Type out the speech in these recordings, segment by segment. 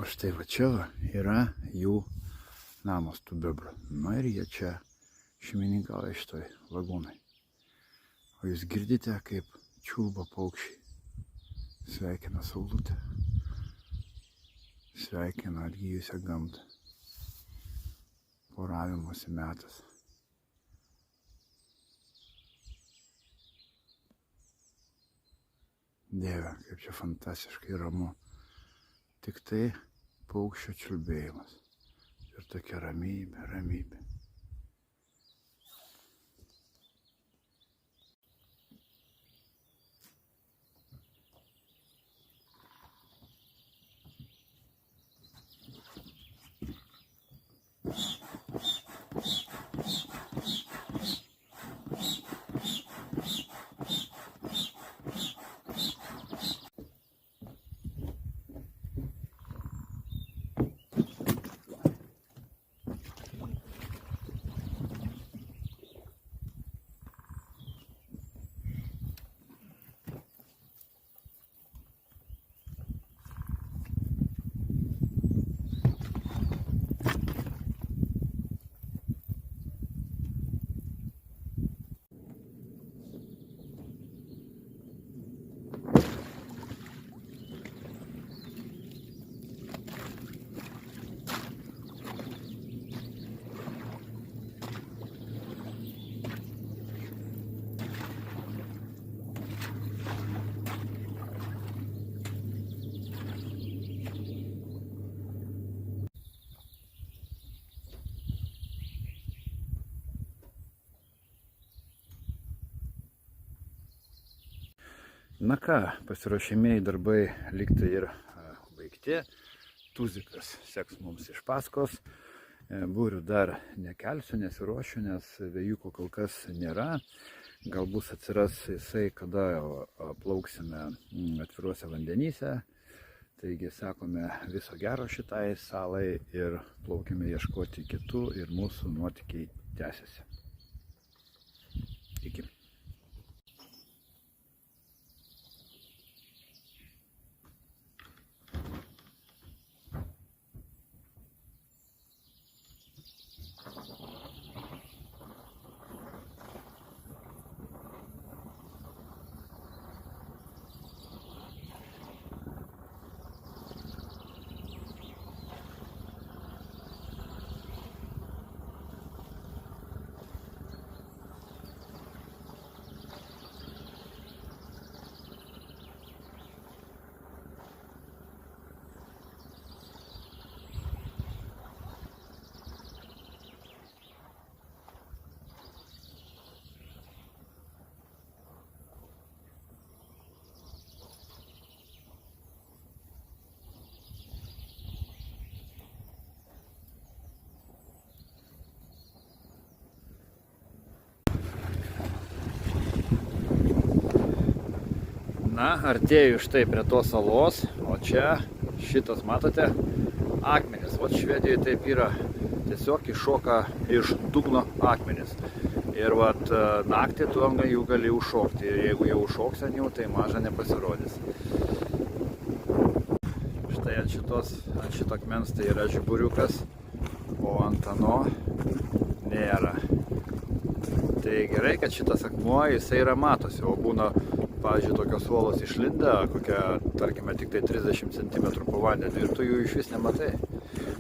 O štai va čia yra jų namas tų bebrų. Na ir jie čia šeimininkauja šitoj lagūnai. O jūs girdite, kaip čiulba paukščiai. Sveikina saulutę. Sveikina atgyjusią gamtą. Poravimosi metas. Dieve, kaip čia fantastiškai ramu. Tik tai paukščio čiulbėjimas. Ir tokia ramybė, ramybė. Na ką, pasiruošimieji darbai lygtai ir baigti. Tuzikas seks mums iš paskos. Būrių dar nekelsiu, nesiruošiu, nes vėjuko kol kas nėra. Galbūt atsiras jisai, kada plauksime atviruose vandenyse. Taigi sakome viso gero šitai salai ir plaukime ieškoti kitų ir mūsų nuotykiai tęsiasi. Iki. Na, artėju štai prie tos salos, o čia šitas, matote, akmenis. O Švedijoje taip yra, tiesiog iššoka iš dugno akmenis. Ir vat naktį tu ant jų gali užšokti. Ir jeigu jau užšoks ant jų, tai maža nepasirodys. Štai ant šito akmens tai yra žiburiukas, o ant ano nėra. Tai gerai, kad šitas akmuo, jisai yra matosi, o būna, pavyzdžiui, tokios uolos išlindę, kokia, tarkime, tik tai 30 cm po vandeniu ir tu jų iš vis nematai.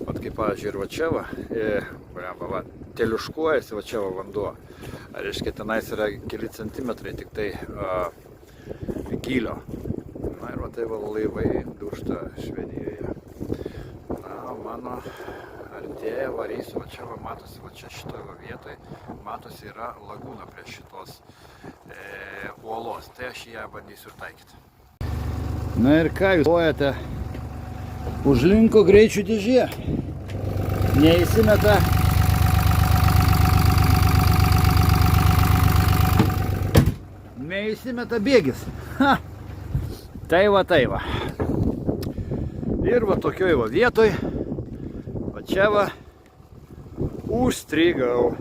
Vat kaip, pavyzdžiui, ir va čia va, teliuškuojasi va čia va vanduo. Reiškia, tenais yra keli centimetrai tik tai gylio. Na ir va tai va laivai dūžta Švedijoje. Na, mano artėja, varysiu, va čia va matosi, va čia šitoje va vietoje, matosi yra lagūna prie šitos uolos, tai aš ją bandysiu ir taikyti. Na ir ką jūs galvojate, užlinko greičių dėžė, neįsimeta. Neįsimeta bėgis. Ha! Tai va, tai va. Ir va tokioj va vietoj, va čia va, užstrigau.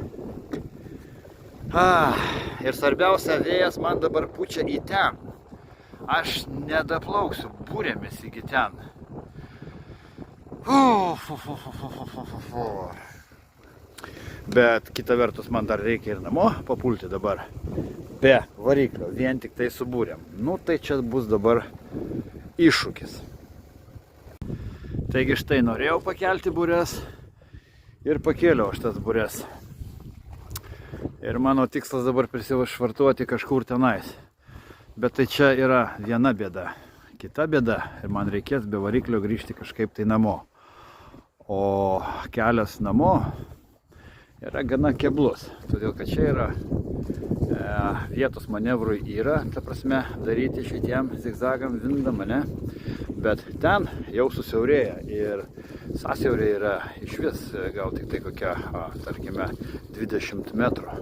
Ir svarbiausia, vėjas man dabar pučia į ten. Aš nedaplauksiu būrėmis iki ten. Bet kita vertus man dar reikia ir namo papulti dabar. Be variklio, vien tik tai su būrėm. Nu tai čia bus dabar iššūkis. Taigi štai norėjau pakelti būrės ir pakėliau aš tas būrės. Ir mano tikslas dabar prisišvartuoti kažkur tenais. Bet tai čia yra viena bėda. Kita bėda ir man reikės be variklio grįžti kažkaip tai namo. O kelias namo yra gana keblus, todėl kad čia yra vietos manevrui yra, ta prasme, daryti šitiem zigzagam vindam, ne? Bet ten jau susiaurėja ir sąsiaurė yra iš vis gal tik tai kokia, tarkime, 20 metrų.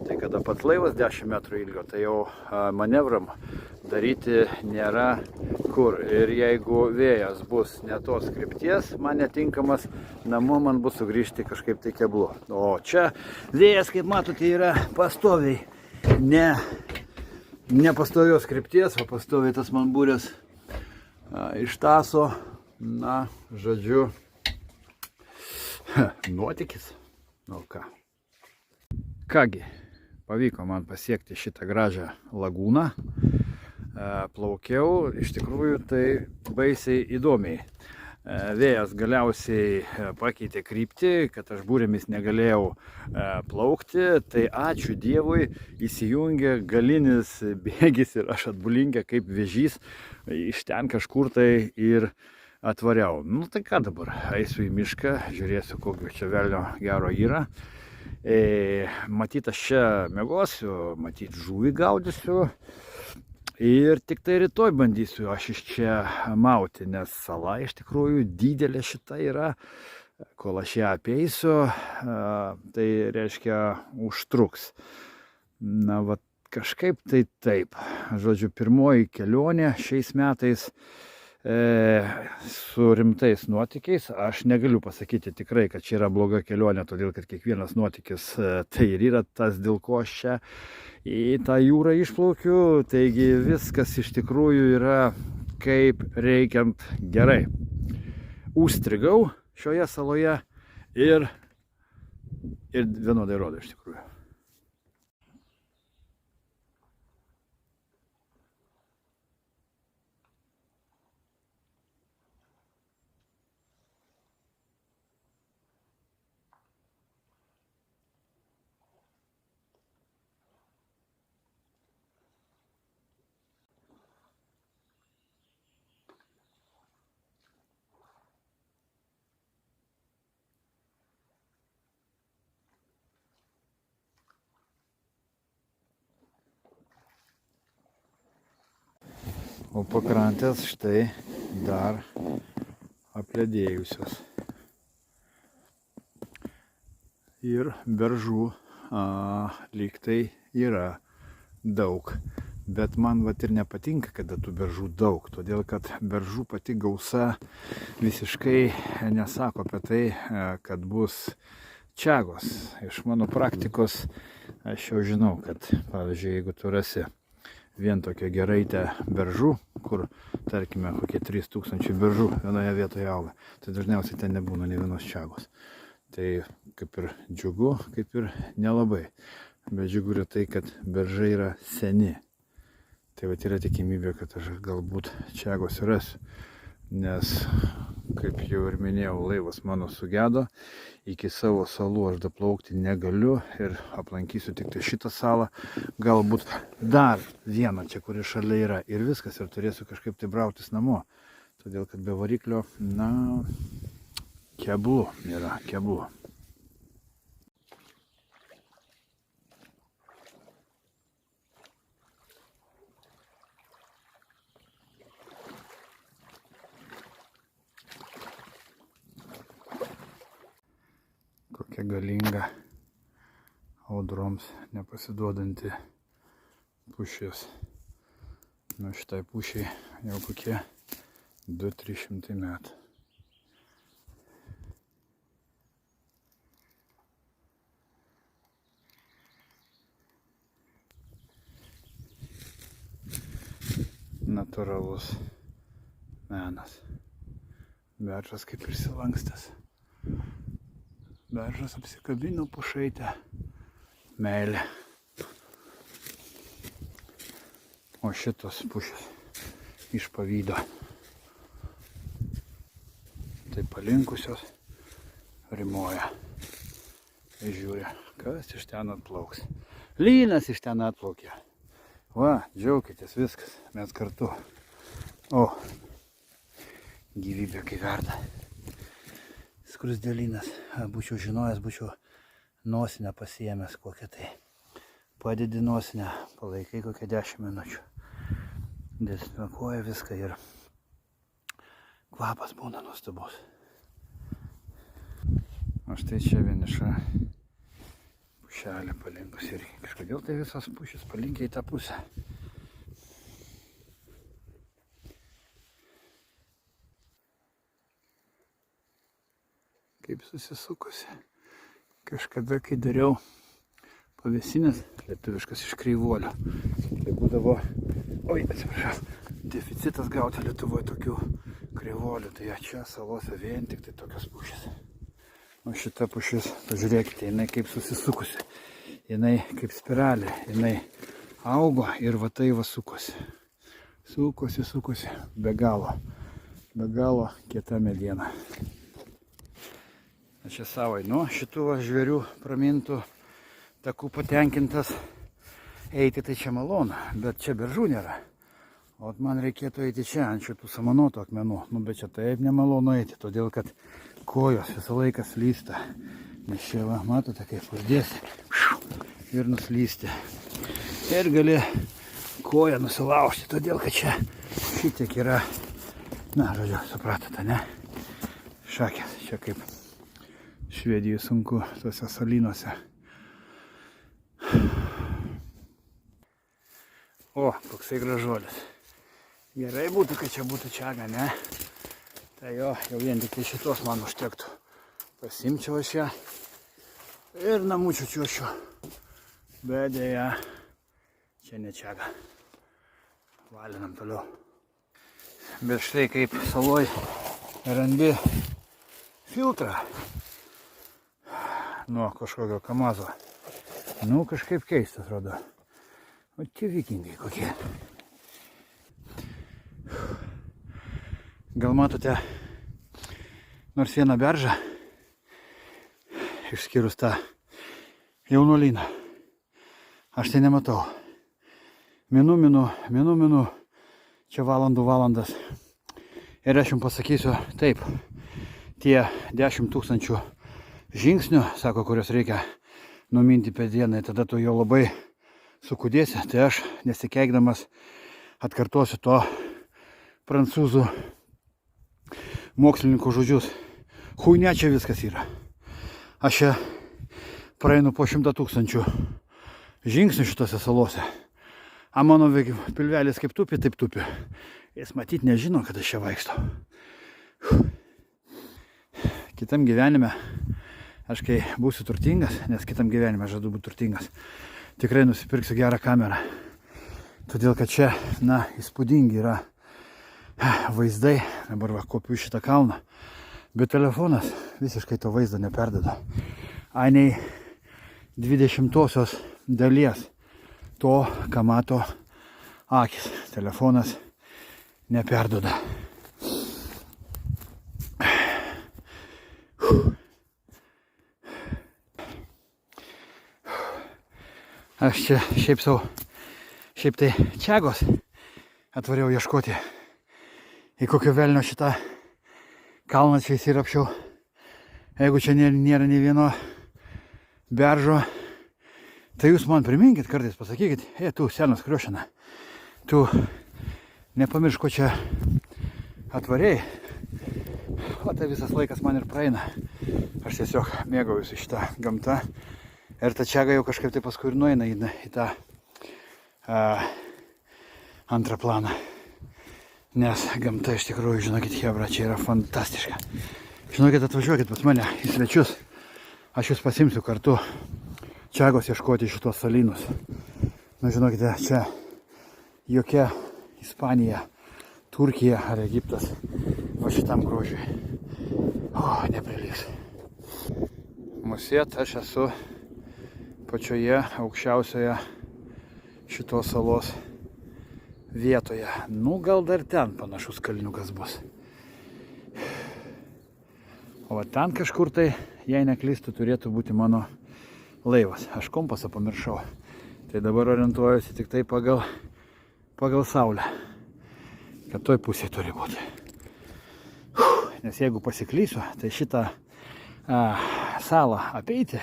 Tai kada pats laivas 10 metrų ilgio, tai jau manevram daryti nėra kur. Ir jeigu vėjas bus ne tos krypties, man netinkamas, namo man bus sugrįžti kažkaip tai keblu. O čia vėjas, kaip matote, yra pastoviai. Ne pastovios krypties, o pastoviai tas man būrės ištaso. Na, žodžiu, nuotykis. Nu ką. Kągi, pavyko man pasiekti šitą gražią lagūną. Plaukiau, iš tikrųjų tai baisiai įdomiai. Vėjas galiausiai pakeitė kryptį, kad aš būrėmis negalėjau plaukti, tai ačiū Dievui įsijungė galinis bėgis ir aš atbulinkė kaip vėžys iš ten kažkur tai ir atvariau. Nu tai ką dabar, eisiu į mišką, žiūrėsiu kokio čia velnio gero yra. Matyt, aš čia miegosiu, matyt, žuvį gaudysiu. Ir tik tai rytoj bandysiu aš iš čia mauti, nes sala iš tikrųjų didelė šita yra. Kol aš ją apeisiu, tai reiškia užtruks. Na, va, kažkaip tai taip. Žodžiu, pirmoji kelionė šiais metais su rimtais nuotykiais. Aš negaliu pasakyti tikrai, kad čia yra bloga kelionė, todėl kad kiekvienas nuotykis tai ir yra tas, dėl ko aš čia į tą jūrą išplaukiu. Taigi viskas iš tikrųjų yra kaip reikiant gerai. Užstrigau šioje saloje ir vienodai rodo iš tikrųjų. O pakrantės štai dar apledėjusios. Ir beržų lyg tai yra daug. Bet man vat ir nepatinka, kada tų beržų daug. Todėl, kad beržų pati gausa visiškai nesako apie tai, kad bus čiagos. Iš mano praktikos aš jau žinau, kad pavyzdžiui, jeigu tu rasi vien tokia geraitė beržų, kur, tarkime, kokie 3000 beržų vienoje vietoje auga, tai dažniausiai ten nebūna nei vienos čiagos. Tai kaip ir džiugu, kaip ir nelabai. Bet džiugu yra tai, kad beržai yra seni. Tai vat yra tikimybė, kad aš galbūt čiagos rasiu. Nes, kaip jau ir minėjau, laivas mano sugedo, iki savo salų aš daplaukti negaliu ir aplankysiu tik tai šitą salą, galbūt dar vieną čia, kuri šalia yra, ir viskas, ir turėsiu kažkaip tai brautis namo. Todėl, kad be variklio, na, keblu yra, keblu. Kokia galinga audroms nepasiduodanti pušis. Nu šitai pušiai jau kokie 200-300 metų. Natūralus menas. Beržas kaip išsilankstęs. Beržas apsikabino pušaitę. Meilė. O šitos pušės iš pavydo. Tai palinkusios rimoja. Ir žiūri, kas iš ten atplauks. Lynas iš ten atplaukė. Va, džiaukitės viskas, mes kartu. O, gyvybė kai verda. Skrusdėlynas. Būčiau žinojęs, būčiau nosinę pasiėmęs kokią tai. Padedi nosinę, palaikai kokią 10 minučių. Dezinfekuoja viską ir kvapas būna nuostabus. O štai čia vieniša pušelė palinkus ir kažkodėl tai visos pušys palinkia į tą pusę. Kaip susisukusi. Kažkada, kai dariau pavėsinės, lietuviškas iš kreivuolio, tai būdavo, oi, atsiprašau, deficitas gauti Lietuvoje tokių kreivuolių, tai čia salose vien tik tai tokios pušys. O šita pušis, pažiūrėkite, jinai kaip susisukusi, jinai kaip spiralė, jinai augo ir va tai va sukosi. Sukosi, be galo kieta mediena. Aš čia savo einu, šitų žvėrių pramintų takų patenkintas eiti, tai čia malonu, bet čia beržų nėra. O man reikėtų eiti čia, ant šitų samanotų akmenų. Nu, bet čia taip nemalonu eiti, todėl kad kojos visą laiką slysta. Nes čia, va, matote, kaip uždėsi ir nuslysti. Ir gali koją nusilaužti, todėl kad čia šitiek yra, na, žodžiu, supratote, ne? Šakės, čia kaip Švedijai sunku tuose salynuose. O, koksai gražuolis. Gerai būtų, kad čia būtų čiaga, ne? Tai jo, jau vien tik šitos man užtektų. Pasimčiau aš ją ir namučių čiuošiu. Bet dėja, čia ne čiaga. Valinam toliau. Bet štai kaip saloj randi filtrą nuo kažkokio kamazo. Nu, kažkaip keistas atrodo. O tie vikingai kokie. Gal matote nors vieną beržą, išskyrus tą jaunuolyną. Aš tai nematau. Minų, čia valandas. Ir aš jums pasakysiu taip, tie 10 000 žingsnių, sako, kurios reikia numinti per dieną, tada tu jau labai sukudėsi, tai aš nesikeikdamas atkartosiu to prancūzų mokslininkų žodžius. Huinia čia viskas yra. Aš čia praeinu po 100 000 žingsnių šitose salose. A mano pilvelis kaip tupi, taip tupi. Jis matyt nežino, kad aš čia vaikštau. Kitam gyvenime, aš kai būsiu turtingas, nes kitam gyvenime žadu būti turtingas, tikrai nusipirksiu gerą kamerą. Todėl, kad čia, na, įspūdingi yra vaizdai. Dabar va, kopiu šitą kalną. Bet telefonas visiškai to vaizdo neperdeda. Nei 20% dalies to, ką mato akis. Telefonas neperduoda. Aš čia šiaip tai čiagos atvariau ieškoti. Į kokio velnio šitą kalną čia įsirapšiau. Jeigu čia nėra nei vieno beržo, tai jūs man priminkit kartais, pasakykit, tu senas kriošina, tu nepamiršk, ko čia atvarėjai. O tai visas laikas man ir praeina. Aš tiesiog mėgaujuosi šitą gamtą. Ir ta čiaga jau kažkaip tai paskui ir nueina į tą antrą planą. Nes gamta iš tikrųjų, žinokit, hebra, čia yra fantastiška. Žinokit, atvažiuokit pas mane į svečius. Aš jūs pasimsiu kartu čiagos ieškoti šitos salynus. Nu, žinokite, čia jokia Ispanija, Turkija ar Egiptas va šitam grožiui. O, nepriliks. Musėt, aš esu pačioje aukščiausioje šitos salos vietoje. Nu, gal dar ten panašus kalniukas bus. O va ten kažkur tai, jei neklystu, turėtų būti mano laivas. Aš kompasą pamiršau. Tai dabar orientuojuosi tik tai pagal saulę. Kad toj pusėje turi būti. Nes jeigu pasiklysiu, tai šitą salą apeiti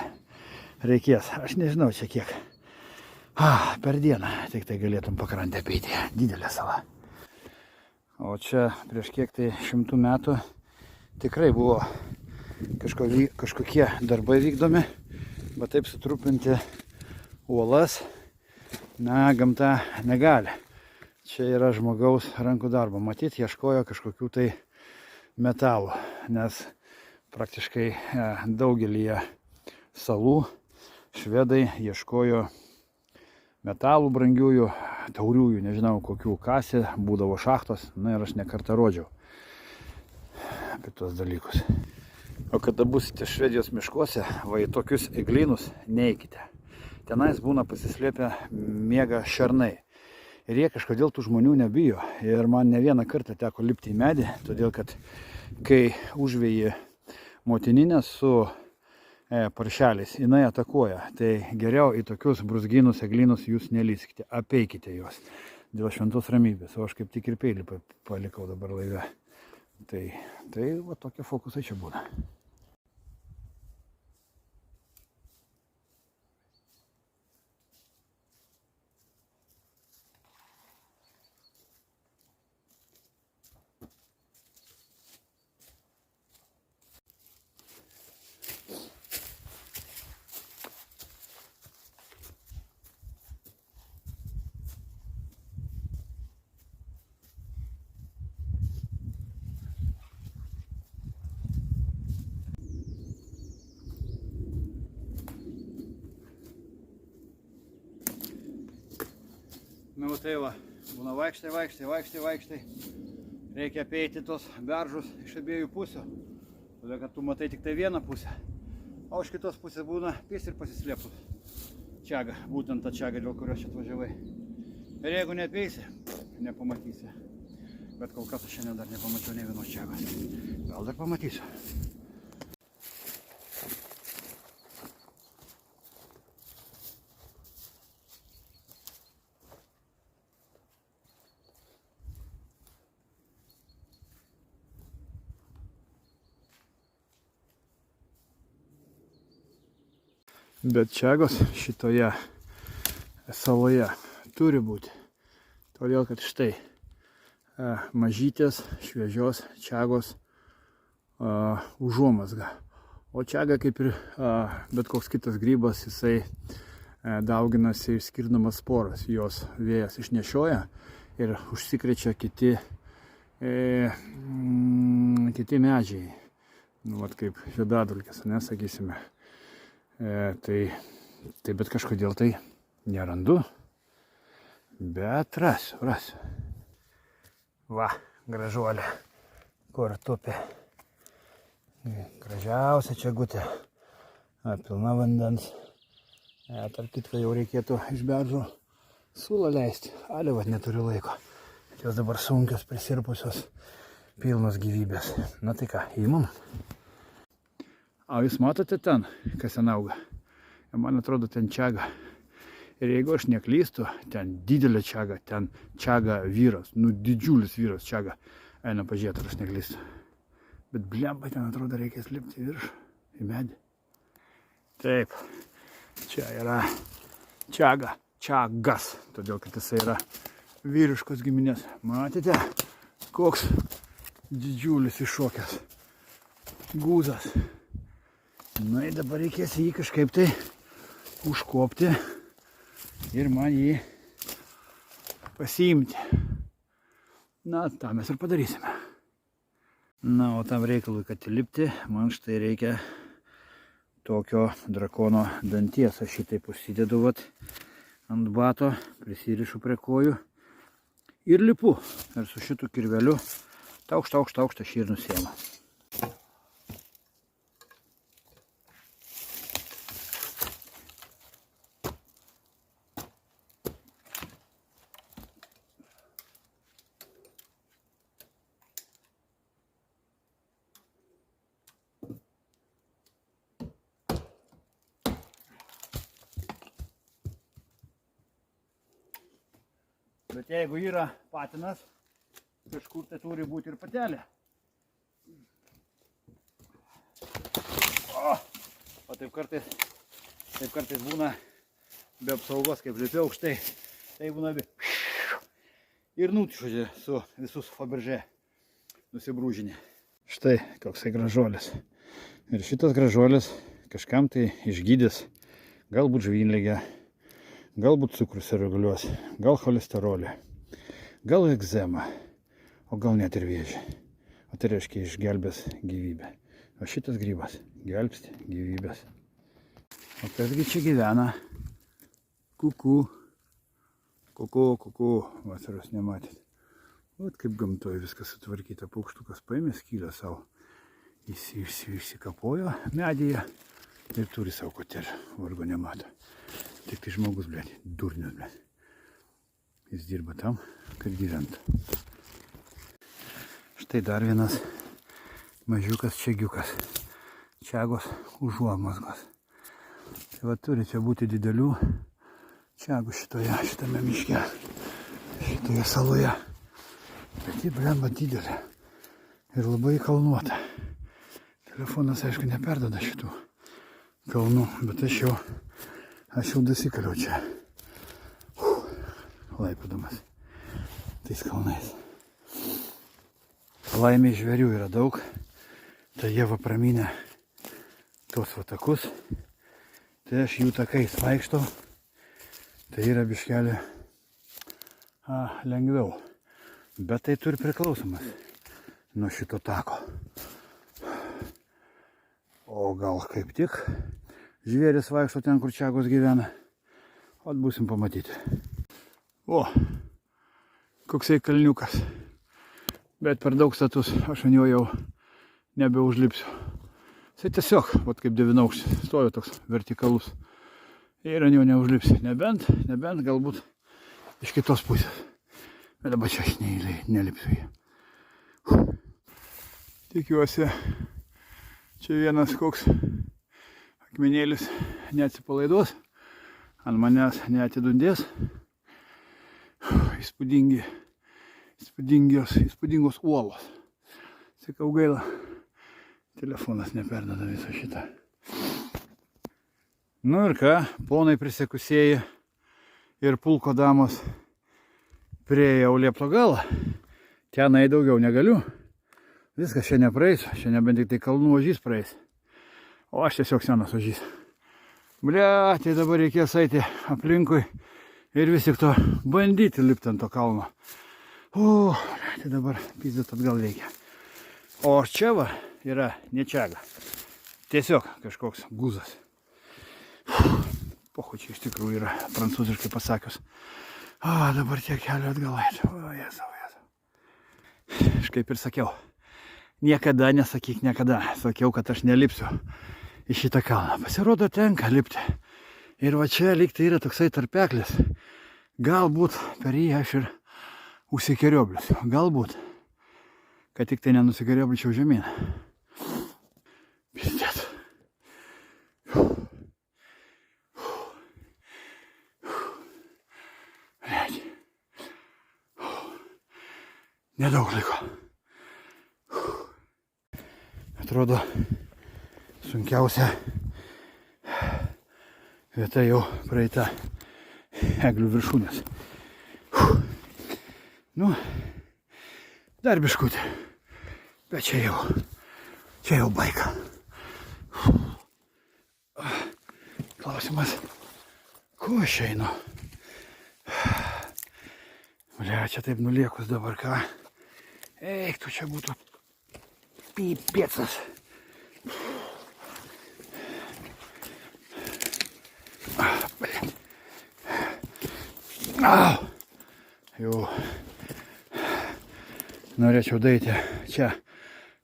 reikės. Aš nežinau čia kiek. Per dieną tik tai galėtum pakrantę apeiti. Didelė sala. O čia prieš kiek tai 100 metų tikrai buvo kažkokie darbai vykdomi, bet taip sutrupinti uolas, na, gamta negali. Čia yra žmogaus rankų darbo. Matyt, ieškojo kažkokių tai metalų, nes praktiškai daugelyje salų švedai ieškojo metalų brangiųjų, tauriųjų, nežinau kokių kasė, būdavo šachtos, na ir aš nekartą rodžiau apie tuos dalykus. O kada busite Švedijos miškuose, va į tokius eglynus neikite. Tenais būna pasislėpę miega šernai. Ir jie kažkodėl tų žmonių nebijo. Ir man ne vieną kartą teko lipti į medį, todėl kad kai užvėji motininę su paršeliais, jinai atakuoja. Tai geriau į tokius brūzgynus, eglynus jūs nelyskite, apeikite juos dėl šventos ramybės. O aš kaip tik ir peilį palikau dabar laive. Tai va tokie fokusai čia būna. Nu tai va, būna vaikštai. Reikia apeiti tos beržus iš abiejų pusių. Todėl, kad tu matai tik tai vieną pusę. O iš kitos pusės būna pys ir pasislėpus čiaga. Būtent ta čiaga, dėl kurios čia atvažiavai. Ir jeigu neapeisi, nepamatysi. Bet kol kas aš šiandien dar nepamačiau nei vienos čiagos. Gal dar pamatysiu. Bet čiagos šitoje saloje turi būti. Todėl, kad štai mažytės šviežios čiagos užuomazga. O čiaga, kaip ir bet koks kitas grybas, jisai dauginasi išskirdamas sporas. Jos vėjas išnešioja ir užsikrečia kiti medžiai. Nu, vat kaip žiedadulkės, nesakysime. Tai bet kažkodėl tai nerandu, bet rasiu. Va, gražuolė, kur tupi. Gražiausia čiagutė, pilna vandens. Tarp kitko jau reikėtų iš beržo sulą leisti, ale vat neturiu laiko. Jos dabar sunkios, prisirpusios, pilnos gyvybės. Na tai ką, įmam. O jūs matote ten, kas ten auga? Man atrodo, ten čiaga. Ir jeigu aš neklystu, ten didelė čiaga, ten čiaga vyras, nu didžiulis vyras čiaga. Eina pažiūrėti, ar aš neklystu. Bet blemba, ten atrodo, reikės lipti į viršų, į medį. Taip, čia yra čiagas, todėl kad jisai yra vyriškos giminės. Matėte, koks didžiulis iššokęs gūzas. Na, dabar reikės jį kažkaip tai užkopti ir man jį pasiimti. Na, tą mes ir padarysime. Na, o tam reikalui, kad įlipti, man štai reikia tokio drakono danties. Aš šitaip užsidedu ant bato, prisirišu prie kojų ir lipu. Ir su šitu kirveliu taukšt šį ir nusiėmą. Bet jeigu yra patinas, kažkur tai turi būti ir patelė. O taip kartais būna be apsaugos, kaip lipi aukštai. Tai būna ir nutišusi su visus Fabergé nusibrūžinė. Štai koksai gražuolis. Ir šitas gražuolis kažkam tai išgydys, galbūt žvynligę, galbūt cukrus reguliuos, gal cholesterolį, gal egzemą, o gal net ir vėžį. O tai reiškia išgelbės gyvybę. O šitas grybas gelbsti gyvybės. O kasgi čia gyvena? Kuku. Kuku. Vasaros nematėt. Vat kaip gamtoje viskas sutvarkyta. Paukštukas paėmė skylę savo. Išsikapojo medyje ir turi savo kotelį. Vargo nemato. Tik tai žmogus, blėt, durnius, blėt. Jis dirba tam, kad gyventų. Štai dar vienas mažiukas čiagiukas. Čiagos užuomazgos. Tai va turi čia būti didelių čiagų šitame miške, šitoje saloje. Bet ji blemba didelė ir labai kalnuota. Telefonas, aišku, neperdoda šitų kalnų, bet aš jau dasikaliau čia. Laipidamas tais kalnais. Laimė žvėrių yra daug. Tai jie va praminę tos va takus. Tai aš jų takais vaikštau. Tai yra biškelį lengviau. Bet tai turi priklausomas nuo šito tako. O gal kaip tik žvėris vaikšto ten, kur čiagos gyvena. O būsim pamatyti. O, koksai kalniukas. Bet per daug status aš ant jo jau nebeužlipsiu. Jisai tiesiog, vat kaip devynaukštis, stojo toks vertikalus. Ir ant jo neužlipsi. Nebent galbūt iš kitos pusės. Bet dabar čia aš nelipsiu jį. Tikiuosi, čia vienas koks akmenėlis neatsipalaiduos, ant manęs neatidundės. Įspūdingos uolos. Sakau, gaila, telefonas neperdada visą šitą. Nu ir ką, ponai prisiekusieji ir pulko damos priėjau liepto galą. Tenai daugiau negaliu. Viskas čia nepraeisiu, čia nebent tik tai kalnų ožys praeis. O aš tiesiog senas ožys. Blia, tai dabar reikės eiti aplinkui ir vis tik to bandyti lipti ant to kalno. O, tai dabar pizdat atgal reikia. O čia va yra ne čiaga. Tiesiog kažkoks guzas. Pohu čia iš tikrųjų yra prancūziškai pasakius. Dabar tiek kelio atgal eiti. O, Jėzau. Aš kaip ir sakiau. Niekada nesakyk niekada. Sakiau, kad aš nelipsiu į šitą kalną. Pasirodo, tenka lipti. Ir va čia lyg tai yra toksai tarpeklis. Galbūt per jį aš ir užsikeriobliusiu. Galbūt. Kad tik tai nenusikeriobličiau žemyn. Pizdėt. Nedaug liko. Atrodo, sunkiausia vieta jau praeita eglių viršūnės. Nu, dar biškutį. Bet čia jau baika. Klausimas, ko aš einu? Blia, čia taip nuliekus dabar ką. Eik, tu čia būtų pipėcas. Jau norėčiau daeiti čia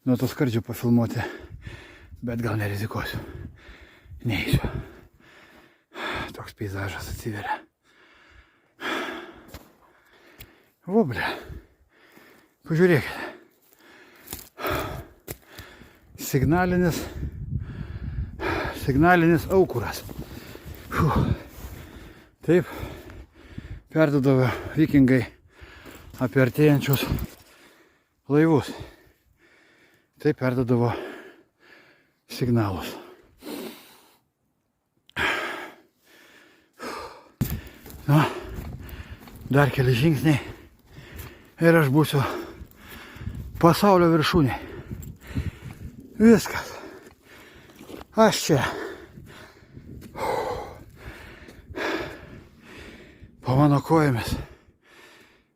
nuo tos skardžių pafilmuoti, bet gal nerizikuosiu. Neįsiu. Toks peizažas atsiveria. O, blia. Pažiūrėkite. Signalinis aukuras. Taip perdodavo vikingai apie artėjančius laivus. Tai perdodavo signalus. Na, dar keli žingsniai ir aš būsiu pasaulio viršūnė. Viskas. Aš čia. Po mano kojomis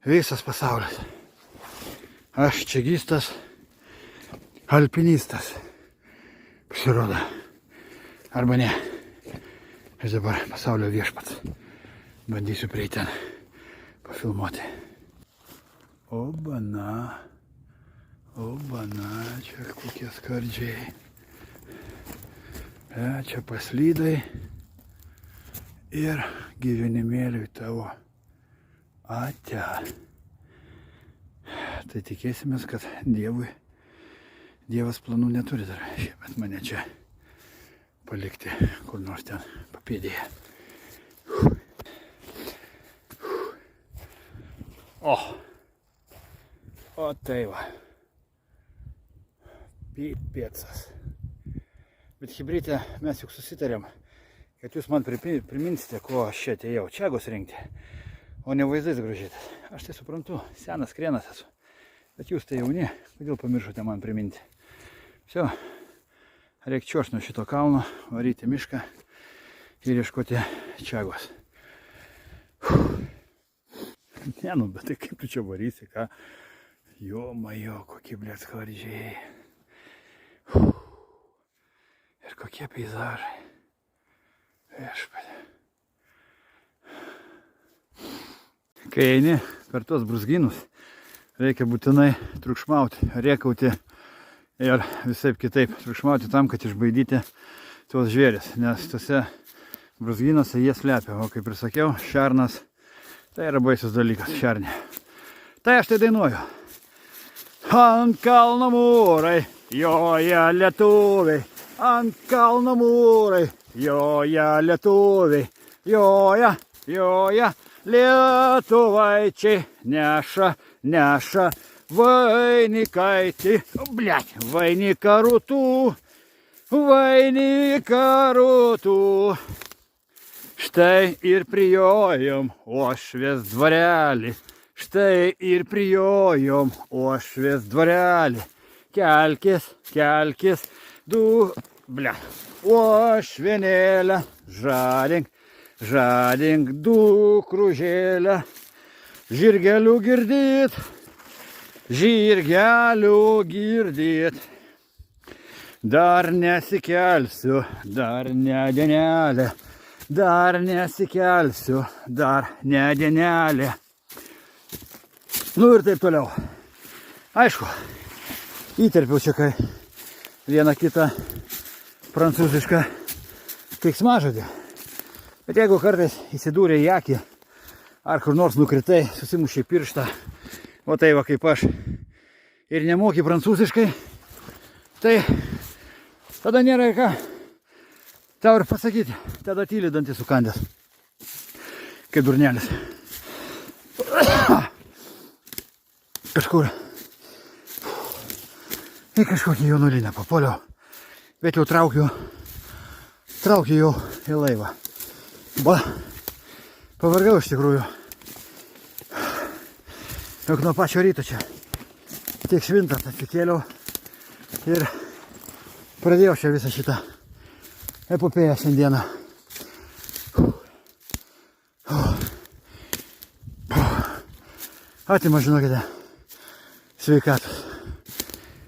visas pasaulis. Aš čegistas, alpinistas. Pasirodo. Arba ne. Aš dabar pasaulio viešpats. Bandysiu prie ten pafilmuoti. Obana. Obana. Čia kokie skardžiai. Čia paslydai. Ir gyvenimėliui tavo ate. Tai tikėsimės, kad Dievas planų neturi dar šiemet mane čia palikti kur nors ten papėdėje. O tai va. Pipėcas. Bet chibrytė mes juk susitarėm, kad jūs man priminsite, ko aš čia atėjau čiagos rinkti, o ne vaizdais grožėtis. Aš tai suprantu, senas krienas esu, bet jūs tai jauni, kodėl pamiršote man priminti. Все, reikia čiuožti nuo šito kalno, varyti mišką ir ieškoti čiagos. Ne, nu, bet tai kaip tu čia varysi, ką? Jo, majo, kokie blėt skardžiai. Ir kokie peizažai. Viešpatie. Kai eini per tos brūzgynus, reikia būtinai triukšmauti, rėkauti ir visaip kitaip triukšmauti tam, kad išbaidyti tuos žvėris, nes tose brūzgynuose jie slepia. O kaip ir sakiau, šernas tai yra baisus dalykas, šernė. Tai aš tai dainuoju. Ant kalno mūrai joja lietuviai, ant kalno mūrai joja lietuviai, joja lietuvaičiai, neša vainikaitį, vainiką rūtų. Štai ir prijojom Uošvės dvarelį, štai ir prijojom Uošvės dvarelį. Kelkis, Uošvienėlę, žadink dukružėlę. Žirgelių girdėt. Dar nesikelsiu, dar ne dienelė. Dar nesikelsiu, dar ne dienelė. Nu ir taip toliau. Aišku, įterpiau čia kai vieną kitą prancūzišką keiksmažodį. Bet jeigu kartais įsidūrė į akį, ar kur nors nukritai, susimušė pirštą, o tai va kaip aš, ir nemoki prancūziškai, tai tada nėra ir ką tau ir pasakyti. Tada tyliai dantis sukandęs, kaip durnelis. Kažkur į kažkokį jaunuolinę papuoliau, bet jau traukiu jau į laivą. Pavargau iš tikrųjų. Juk nuo pačio ryto čia tiek švintant atsikėliau ir pradėjau čia visą šitą epopėją šiandieną. Atima, žinokite, sveikatos.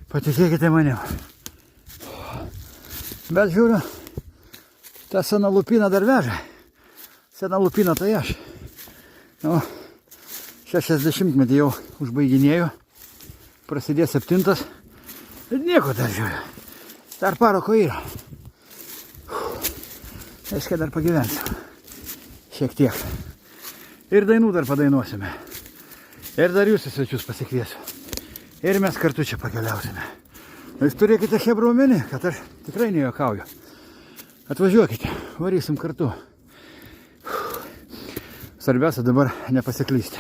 Patikėkite manim. Bet žiūriu, tą seną lupiną dar veža. Seną lupiną tai aš. Nu, 60-metį jau užbaiginėjau. Prasidės 7. Ir nieko dar žiūriu. Dar paroko yra. Aiškiai dar pagyvensiu. Šiek tiek. Ir dainų dar padainuosime. Ir dar jūs į svečius pasikviesiu. Ir mes kartu čia pakeliausime. Jūs turėkite chebrų omeny, kad aš tikrai nejuokauju. Atvažiuokite, varysim kartu. Svarbiausia dabar nepasiklysti.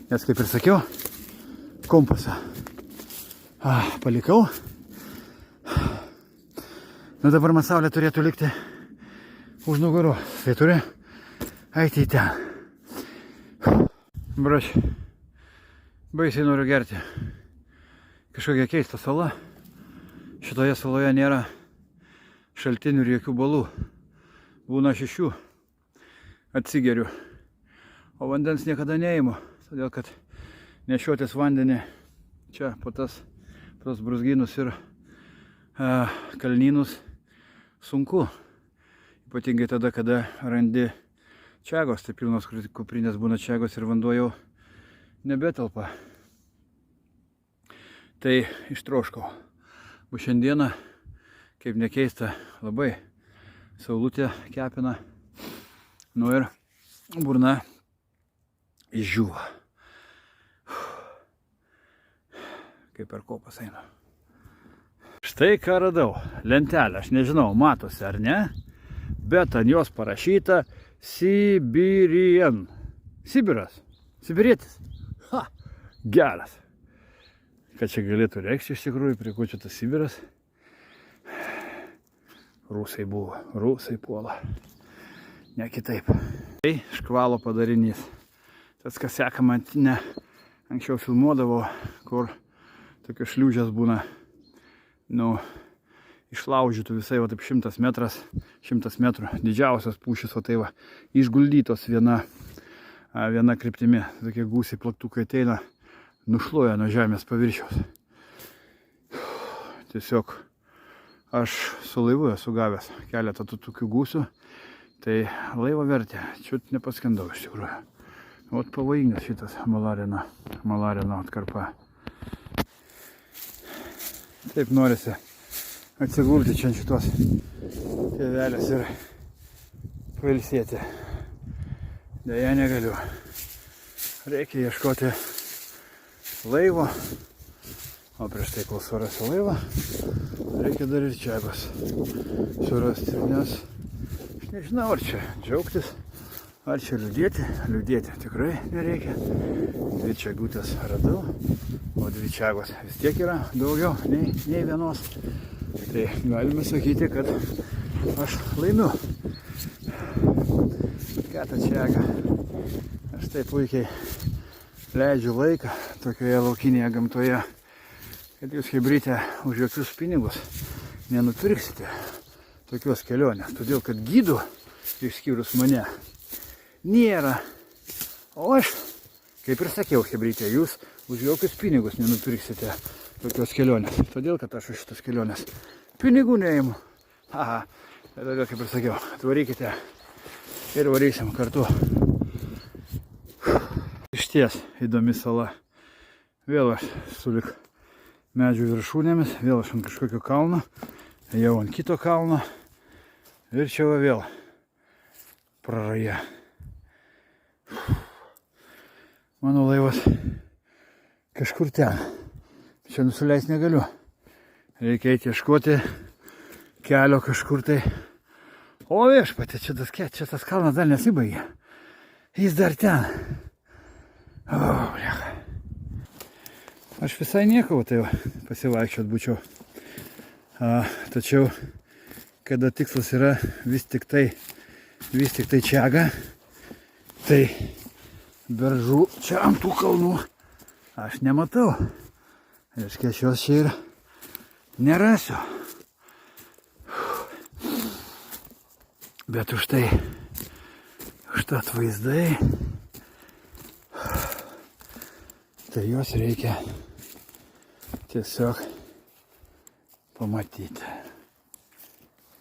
Nes kaip ir sakiau, kompasą palikau. Nu dabar man saulė turėtų likti už nugarų. Tai turi eiti į ten. Braš, baisiai noriu gerti. Kažkokia keista sala. Šitoje saloje nėra šaltinių ir jokių balų. Būna 6. Atsigeriu. O vandens niekada neimu. Todėl, kad nešiotis vandenį čia po tas brūzgynus ir kalnynus sunku. Ypatingai tada, kada randi čiagos. Tai pilnos kuprinės būna čiagos ir vanduo jau nebetelpa. Tai ištroškau. O šiandieną, kaip nekeista, labai saulutė kepina. Nu ir burna išdžiūva. Kaip per kopas eina. Štai ką radau. Lentelę. Aš nežinau, matosi ar ne, bet ant jos parašyta Sibirian. Sibiras. Sibirietis. Ha, geras. Ką čia galėtų reikšti iš tikrųjų, prie ko čia tas Sibiras? Rusai buvo. Rusai puola. Ne kitaip. Tai škvalo padarinys. Tas, kas seka mane, anksčiau filmuodavo, kur tokios šliūžės būna, nu, išlaužytų visai, va taip 100 metrų, didžiausios pušys, o tai va, išguldytos viena kryptimi, tokie gūsiai plaktukai ateina, nušluoja nuo žemės paviršiaus. Tiesiog aš su laivu esu gavęs keletą tokių gūsių, tai laivo vertė, čiut nepaskendau iš tikrųjų. Ot pavojingas šitas Malarino atkarpa. Taip norisi atsigulti čia ant šitos pievelės ir pailsėti. Deja, negaliu. Reikia ieškoti laivo. O prieš tai, kol surasiu laivą, reikia dar ir čiagos surasti. Nes aš nežinau, ar čia džiaugtis, ar čia liūdėti. Liūdėti tikrai nereikia. 2 čiagutės radau. O 2 čiagos vis tiek yra daugiau nei vienos. Tai galime sakyti, kad aš laimiu. Ką tą čiagą? Aš taip puikiai leidžiu laiką tokioje laukinėje gamtoje, kad jūs chebryte už jokius pinigus nenupirksite tokios kelionės. Todėl, kad gidų, išskyrus mane, nėra. O aš, kaip ir sakiau, chebryte, jūs už jokius pinigus nenupirksite tokios kelionės. Todėl, kad aš už šitas kelionės pinigų neimu. Aha, todėl, kaip ir sakiau, atvarykite ir varysim kartu. Išties įdomi sala. Vėl aš sulik medžių viršūnėmis, vėl aš ant kažkokio kalno, jau ant kito kalno ir čia va vėl praraja. Mano laivas kažkur ten. Čia nusileist negaliu. Reikia eiti ieškoti kelio kažkur tai. O viešpatie, čia tas kalnas dar nesibaigė. Jis dar ten. O, blecha. Aš visai nieko tai pasivaikščiot būčiau. Tačiau, kada tikslas yra vis tik tai čiaga, tai beržų čia ant tų kalnų aš nematau. Reiškia, aš jos čia ir nerasiu. Bet užtat vaizdai, tai juos reikia tiesiog pamatyti.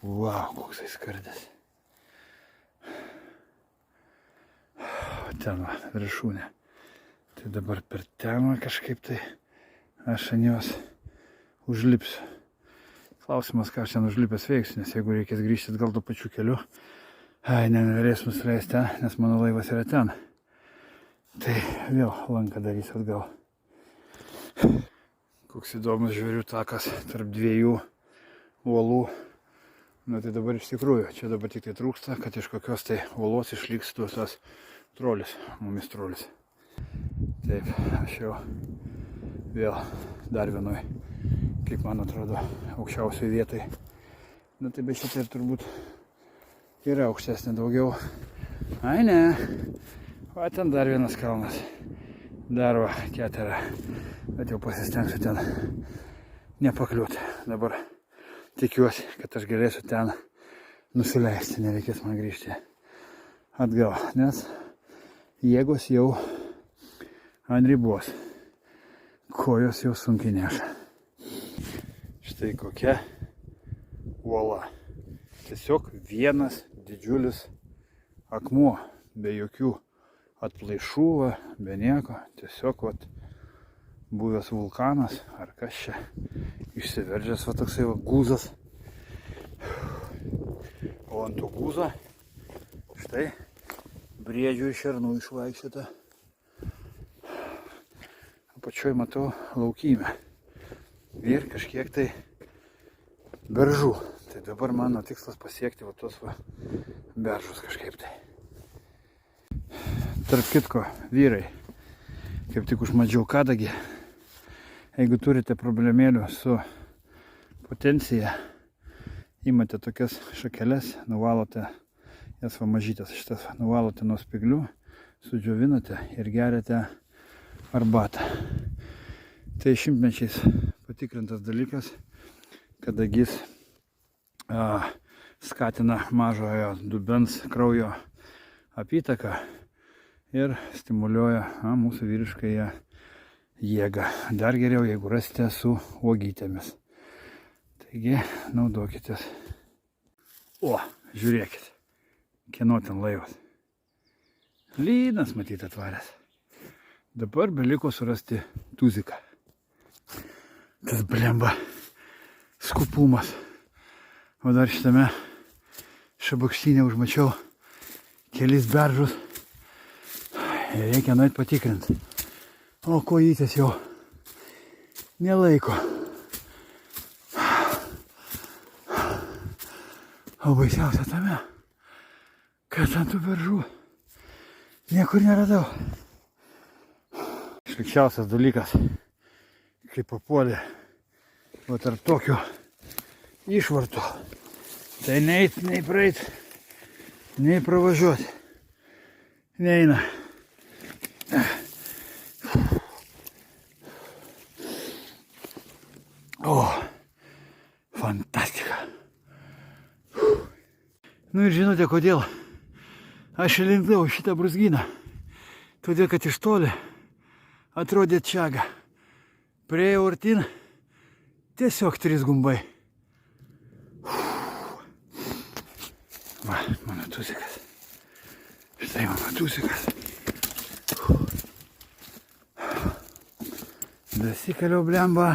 Vau, koks tai skardis. Ten va, viršūnė. Tai dabar per ten kažkaip tai aš ant jos užlipsiu. Klausimas, ką aš ten užlipęs veiksiu, nes jeigu reikės grįžti atgal tuo pačiu keliu, nenorėsiu nusileisti ten, nes mano laivas yra ten. Tai vėl lanką darys atgal. Koks įdomus žvėrių takas tarp 2 uolų. Na tai dabar iš tikrųjų, čia dabar tik tai trūksta, kad iš kokios tai uolos išliks tas trolis, mumis trolis. Taip, aš jau vėl dar vienoj, kaip man atrodo, aukščiausioj vietoj. Nu tai be šitą ir turbūt yra aukštesnė daugiau. Ai ne, va ten dar vienas kalnas. Dar va, ketera. Bet jau pasistengsiu ten nepakliūti. Dabar tikiuosi, kad aš galėsiu ten nusileisti, nereikės man grįžti atgal, nes jėgos jau ant ribos, kojos jau sunkiai neša. Štai kokia uola. Tiesiog vienas didžiulis akmuo, be jokių atplaišų, be nieko. Tiesiog vat, buvęs vulkanas, ar kas čia, išsiveržęs va toksai va gūzas. O ant to gūzo štai briedžių ir šernų išvaikščiota. Apačioj matau laukymę ir kažkiek tai beržų. Tai dabar mano tikslas pasiekti va tos va beržus kažkaip tai. Tarp kitko, vyrai, kaip tik užmadžiau kadagį. Jeigu turite problemėlių su potencija, imate tokias šakeles, nuvalote jas va mažytės, šitas nuvalote nuo spiglių, sudžiovinate ir geriate arbatą. Tai šimtmečiais patikrintas dalykas, kadagys skatina mažojo dubens kraujo apytaką ir stimuliuoja mūsų vyriškąją jėgą. Dar geriau, jeigu rasite su uogytėmis. Taigi, naudokitės. O, žiūrėkit, kieno ten laivas. Lynas matyt atvaręs. Dabar beliko surasti tuziką. Tas blemba skupumas. O dar šitame šabakštyne užmačiau kelis beržus. Ir reikia nueit patikrinti. O kojytės jau nelaiko. O baisiausia tame, kad ant tų beržų niekur neradau. Šlikščiausias dalykas, kai papuolė va tarp tokių išvartų, tai neit, nei praeit, nei pravažiuoti. Neina. O, fantastika. Nu ir žinote kodėl aš įlindau šitą brūzgyną. Todėl, kad iš toli atrodė čiaga. Priėjau artin, tiesiog 3 gumbai. Va, mano tuzikas. Štai mano tuzikas. Dasikaliau blemba.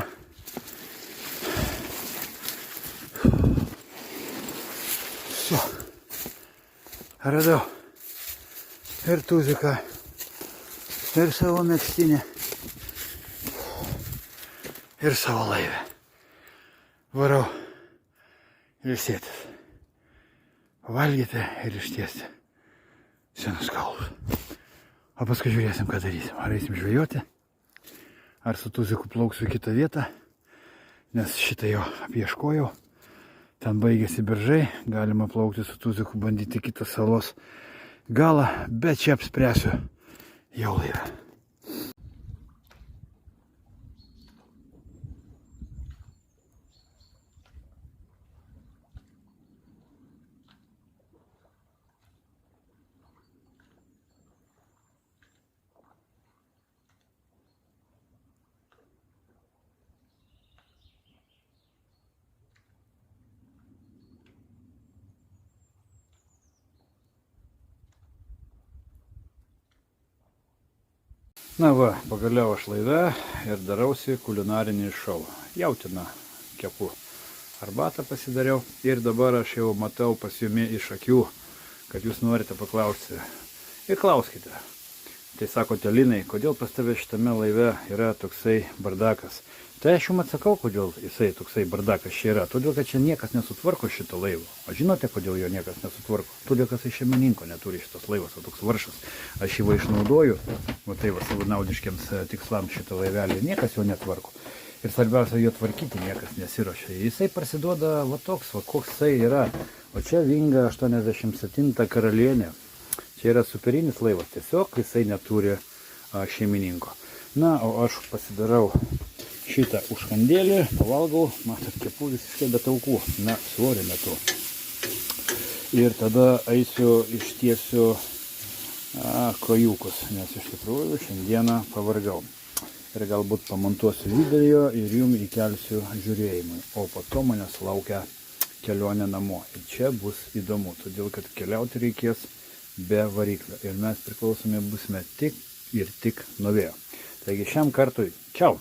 Radau ir tuziką, ir savo megztinį, ir savo laivę. Varau ilsėtis, valgyti ir ištiesti senus kaulus. O paskui žiūrėsim, ką darysim. Ar eisim žvejoti, ar su tuziku plauksiu į kitą vietą, nes šitą jau apieškojau. Ten baigėsi beržai, galima plaukti su tuziku, bandyti kitą salos galą, bet čia apspręsiu jau laivę. Na va, pagaliau aš laive ir darausi kulinarinį šou. Jautiną kepu, arbatą pasidariau ir dabar aš jau matau pas jumi iš akių, kad jūs norite paklausti. Ir klauskite, Tai sakote, Linai, kodėl pas tave šitame laive yra toksai bardakas? Tai aš jums atsakau, kodėl jisai toksai bardakas čia yra. Todėl, kad čia niekas nesutvarko šito laivo. O žinote, kodėl jo niekas nesutvarko? Todėl, kad jis šeimininko neturi šitas laivas, o toks varšas. Aš jį išnaudoju, o tai va savo naudiškiams tikslams šitą laivelį. Niekas jo netvarko. Ir svarbiausia, jo tvarkyti niekas nesiruošia. Jisai prasiduoda va toks, va koks jisai yra. O čia Vinga 87 karalienė. Čia yra superinis laivas, tiesiog jisai neturi šeimininko. Na, o aš pasidarau šitą užkandėlį, pavalgau, matot, kepu visiškai be taukų, na, svorio metu. Ir tada eisiu ištiesiu kojukus, nes iš tikrųjų šiandieną pavargau. Ir galbūt pamontuosiu video ir jums įkelsiu žiūrėjimui. O po to manęs laukia kelionė namo. Ir čia bus įdomu, todėl kad keliauti reikės be variklio. Ir mes priklausomi busime tik ir tik nuo vėjo. Taigi šiam kartui, čiau!